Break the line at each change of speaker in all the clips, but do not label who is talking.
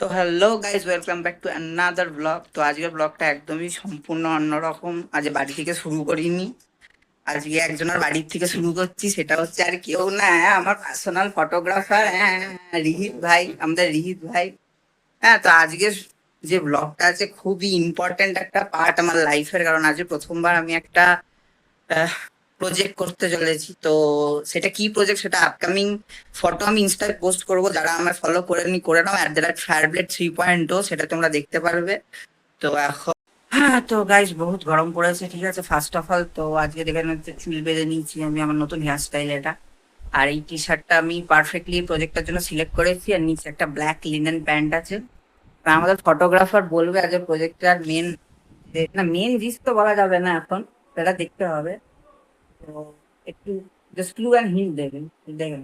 তো hello guys, welcome back to another blog. তো আজকের ব্লগটা একদমই সম্পূর্ণ অন্যরকম। আজ বাড়ি থেকে শুরু করিনি, আজকে একজনের বাড়ির থেকে শুরু করছি। সেটা হচ্ছে আর কেউ না, আমার পার্সোনাল ফটোগ্রাফার, রিহিত ভাই, আমাদের রিহিত ভাই। হ্যাঁ, তো আজকে যে ব্লগটা আছে খুবই ইম্পর্ট্যান্ট একটা পার্ট আমার লাইফের, কারণ আজকে প্রথমবার আমি একটা প্রজেক্ট করতে চলেছি। তো সেটা কি প্রজেক্ট, সেটা আপকামিং ফটো আমি ইনস্টায় পোস্ট করবো। যারা আমার ফলো করে নাও @ফায়ারব্লেড 3.0, সেটা তোমরা দেখতে পারবে। তো এখন হ্যাঁ, তো গাইস বহুত গরম পড়েছে, ঠিক আছে। ফার্স্ট অফ অল তো আজকে দেখে নিচ্ছে চুল বেঁধে নিয়েছি আমি, আমার নতুন হেয়ার স্টাইল এটা। আর এই টি শার্টটা আমি পারফেক্টলি প্রজেক্টের জন্য সিলেক্ট করেছি, আর নিচে একটা ব্ল্যাক লিনেন প্যান্ট আছে। আর আমাদের ফটোগ্রাফার বলবে আজ প্রজেক্টটার মেন, না মেন জিনিস তো বলা যাবে না এখন, সেটা দেখতে হবে। তো একটু জাস্ট ক্লু অ্যান্ড হিন্ট দেবেন, দেখেন।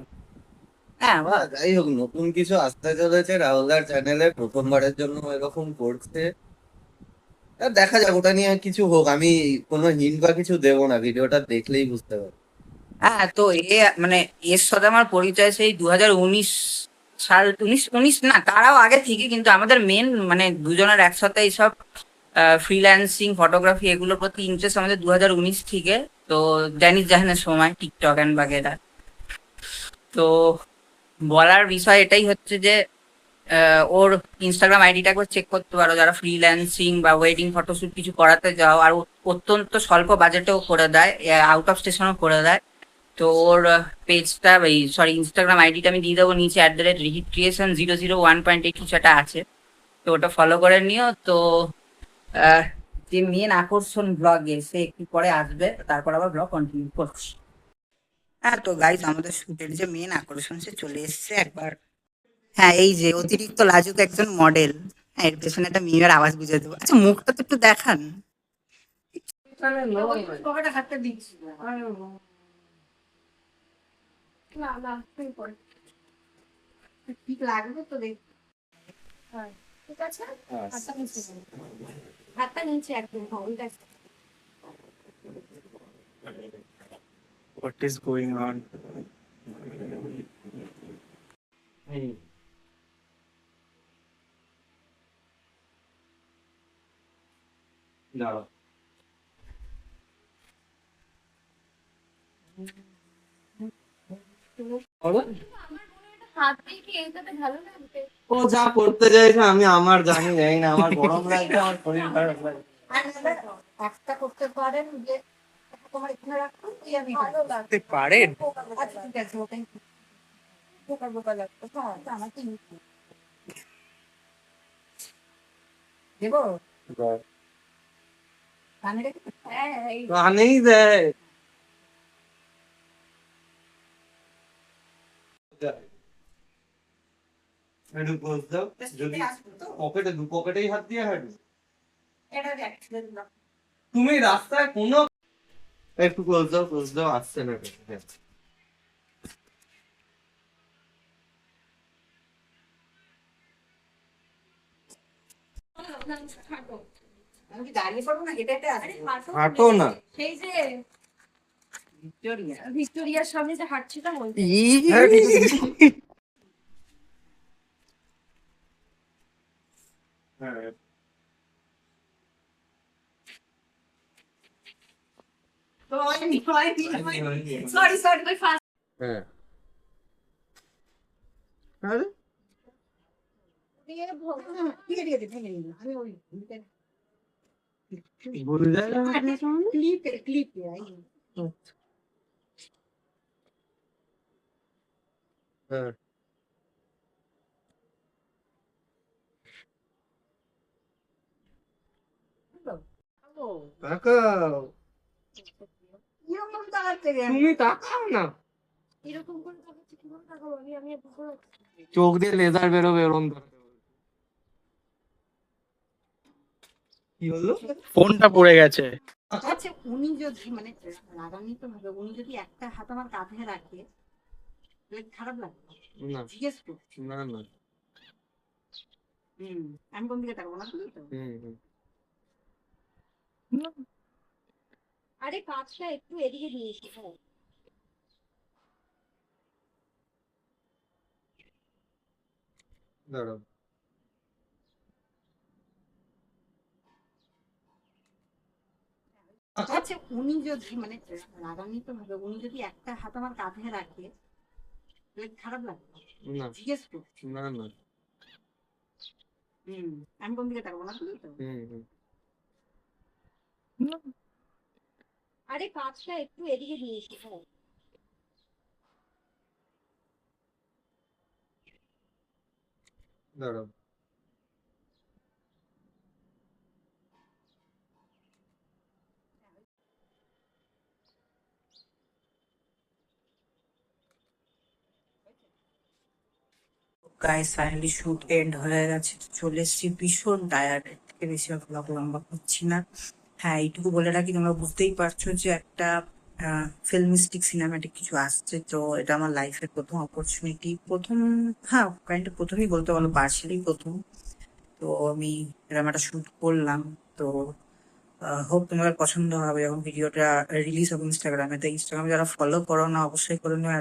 হ্যাঁ বল।
যাই হোক, নতুন কিছু আসতে চলেছে রাহুলদার চ্যানেলে, প্রথমবারের জন্য এরকম করছে। দেখা যাক, ওটা নিয়ে কিছু হোক। আমি কোনো হিন্ট বা কিছু দেবো না, ভিডিওটা দেখলেই বুঝতে পারবে।
হ্যাঁ, তো মানে এর সাথে আমার পরিচয় সেই 2019 সাল, উনিশ উনিশ না, তারাও আগে থেকে। কিন্তু আমাদের মেন মানে দুজনের একসাথে এইসব ফ্রিল্যান্সিং ফটোগ্রাফি এগুলোর প্রতি ইন্টারেস্ট আমাদের 2019 থেকে। তো ড্যানিশ জাহানের সময় টিকটক অ্যান্ড বাগেরা। তো বলার বিষয় এটাই হচ্ছে যে ওর ইনস্টাগ্রাম আইডিটা একবার চেক করতে পারো, যারা ফ্রিল্যান্সিং বা ওয়েডিং ফটোশুট কিছু করাতে যাও। আর ও অত্যন্ত স্বল্প বাজেটেও করে দেয়, আউট অফ স্টেশনও করে দেয়। তো ওর পেজটা, সরি, ইনস্টাগ্রাম আইডিটা আমি দিয়ে দেবো নিচে, @RehitCreation001.8 কিছু একটা আছে। তো ওটা ফলো করে নিও। তো আহ, যে মেন আকর্ষণ ব্লগে, সে একটু পরে আসবে, তারপর আবার ব্লগ কন্টিনিউ করছি। হ্যাঁ, তো গাইজ আমাদের শুটের যে মেন আকর্ষণ সে চলে এসেছে একবার। হ্যাঁ, এই যে অতিরিক্ত লাজুক একজন মডেল। হ্যাঁ, এর পেছনে একটা মিমের আওয়াজ বুঝে দেবো। আচ্ছা, মুখটা তো একটু দেখান। কবেটা হাতটা দিচ্ছি না, না, তুমি পরে ঠিক লাগবে তো দেখ। হ্যাঁ, ঠিক আছে। হাতটা নিচে করো। হাতটা নিচে একদম, হ্যাঁ, ওইটা।
What is going on?
হুম। দাঁড়াও। বলো।
হাত দিয়ে কি এইটাতে ভালো লাগবে?
ও যা করতে চাইছে আমি আমার জানি জানি না, আমার গরম লাগছে, আমার শরীর খারাপ লাগছে।
আর নাহলে একটা করতে পারেন যে তোমার এখানে রাখুন, এই আমি
ভালো
করতে
লাগবে।
পারেন?
আচ্ছা, ঠিক আছে, ওটাই বোকা বোকা লাগতো। হ্যাঁ, তো আমাকে দেবো কানে রেখে। হ্যাঁ, এই
কানেই দেয়। একটু বস দাও। যদি
আসবো তো,
পকেটে, দু পকেটেই হাত দিয়ে হাঁটবে।
এটা অ্যাক্সিডেন্ট না।
তুমি রাস্তায় কোনো, একটু ক্লোজ দাও, আসছে না কেন? হ্যাঁ।
আমি কি দাঁড়িয়ে পড়বো না, হেঁটে হেঁটে
আরে
আসবো?
হাঁটো
হাঁটো না।
সেই যে
ভিক্টোরিয়া।
ভিক্টোরিয়ার সামনে যে হাঁটছিলাম ওই
হ্যাঁ, ঠিক আছে। হ্যাঁ।
তো হয়নি, হয়নি,
হয়নি,
হয়নি।
হয়নি।
সরি, সরি, ওই ফার্স্ট।
হ্যাঁ। আরে
দিয়ে
ঠিক আছে, ঠিক আছে, ভেঙে নিলাম। আমি ওই
ভুল জায়গা হাত দিয়েছো মানে?
ক্লিপে ক্লিপে
হ্যাঁ। তাকাও।
এরকম তাকাচ্ছে কেন?
তুমি তাকাও না।
এরকম করে তাকাচ্ছি কিভাবে তাকাবো আমি আমি পুরো
চোখ দিয়ে লেজার বেরোবে এরকম তাকাতে হবে। কি হলো?
ফোনটা পড়ে গেছে।
আচ্ছা, উনি যদি মানে রাগান্বিত হবে, উনি যদি একটা হাত আমার কাঁধে রাখে, তাহলে খারাপ লাগবে?
না,
জিজ্ঞেস করছি।
না, না।
হুম, আমি কোন দিকে তাকাবো না, শুধু তো।
হুম, হুম।
আরে কাজটা একটু এদিকে দিয়েছি হ্যাঁ
দাঁড়াও।
আচ্ছা উনি যদি মানে রাগান্বিত হবে, উনি যদি একটা হাত আমার কাঁধে রাখে তাহলে কি খারাপ লাগবে?
না
জিজ্ঞেস করছি।
না না।
আমি কোন দিকে তাকাবো না, তুমি তো।
হুম।
আরে কাজটা একটু এদিকে দিয়েছি। হ্যাঁ
দাঁড়াও।
গাইস ফাইনালি শুট এন্ড হয়ে গেছে, চলে এসেছি ভীষণ টায়ার্ড, থেকে বেশি আর ব্লগ লম্বা করছি না। হ্যাঁ, এইটুকু বলে রাখি, তোমরা বুঝতেই পারছো যে একটা ফিল্মিস্টিক সিনেমাটিক কিছু আসছে, তো এটা আমার লাইফের প্রথম অপরচুনিটি, প্রথম, হ্যাঁ কাইন্ড প্রথমই বলতে পারো, পার্সিয়ালি প্রথম। তো আমি এরকম একটা শুট করলাম। তো হোপ তোমাদের পছন্দ হবে যখন ভিডিওটা রিলিজ হবে ইনস্টাগ্রামে। তো ইনস্টাগ্রামে যারা ফলো করো না অবশ্যই করে নিও,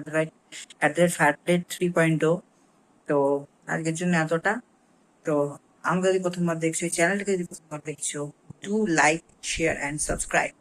@@fatlet 3.0। তো আজকের জন্য এতটা। তো আমাকে যদি প্রথমবার দেখছো, এই চ্যানেলটাকে যদি প্রথমবার দেখছো, do like, share and subscribe.